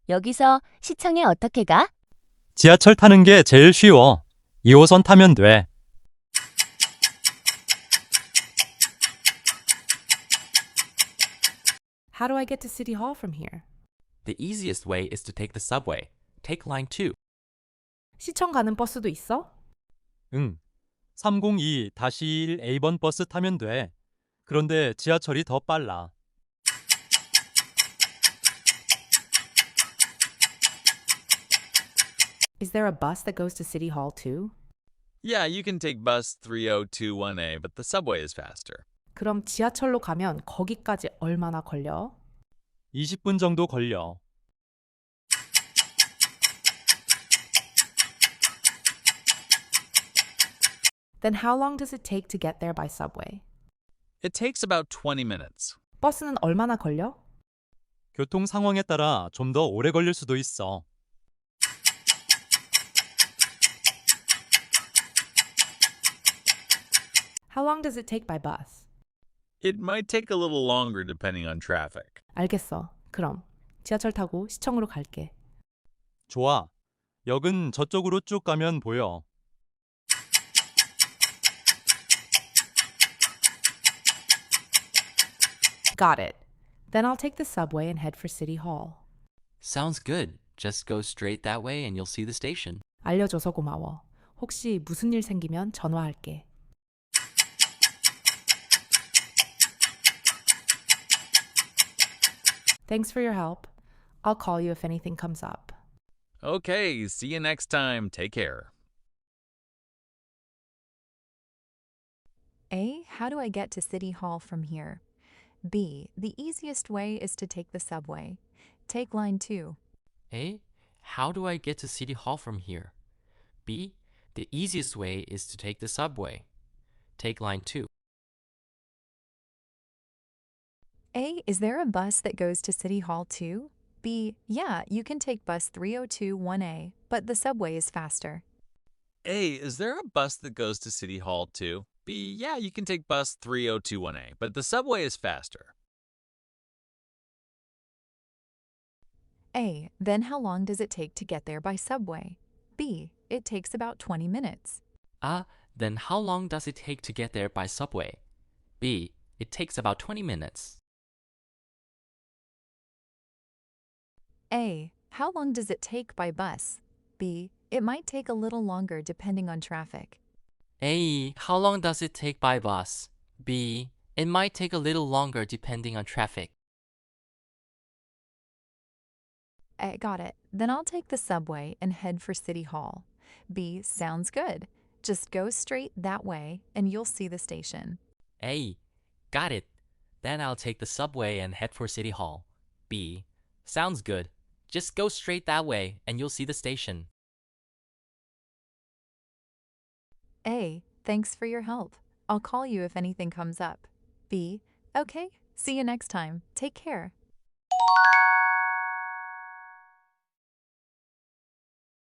여기서 시청에 어떻게 가? 지하철 타는 게 제일 쉬워. 2호선 타면 돼. How do I get to City Hall from here? The easiest way is to take the subway. Take line 2. 시청 가는 버스도 있어? 응. 302-1A번 버스 타면 돼. 그런데 지하철이 더 빨라. Is there a bus that goes to City Hall too? Yeah, you can take bus 3021A, but the subway is faster. 그럼 지하철로 가면 거기까지 얼마나 걸려? 20분 정도 걸려. Then how long does it take to get there by subway? It takes about 20 minutes. 버스는 얼마나 걸려? 교통 상황에 따라 좀 더 오래 걸릴 수도 있어. How long does it take by bus? It might take a little longer depending on traffic. 알겠어. 그럼 지하철 타고 시청으로 갈게. 좋아. 역은 저쪽으로 쭉 가면 보여. Got it. Then I'll take the subway and head for City Hall. Sounds good. Just go straight that way and you'll see the station. 알려줘서 고마워. 혹시 무슨 일 생기면 전화할게. Thanks for your help. I'll call you if anything comes up. Okay, see you next time. Take care. A. How do I get to City Hall from here? B. The easiest way is to take the subway. Take line 2. A. How do I get to City Hall from here? B. The easiest way is to take the subway. Take line 2. A. Is there a bus that goes to City Hall too? B. Yeah, you can take bus 3021A, but the subway is faster. A, is there a bus that goes to City Hall too? B, yeah, you can take bus 3021A, but the subway is faster. A. Then how long does it take to get there by subway? B. It takes about 20 minutes. Then how long does it take to get there by subway? B. It takes about 20 minutes. A. How long does it take by bus? B. It might take a little longer depending on traffic. A. How long does it take by bus? B. It might take a little longer depending on traffic. Got it. Then I'll take the subway and head for City Hall. B. Sounds good. Just go straight that way and you'll see the station. A. Got it. Then I'll take the subway and head for City Hall. B. Sounds good. Just go straight that way and you'll see the station. A. Thanks for your help. I'll call you if anything comes up. B. Okay. See you next time. Take care.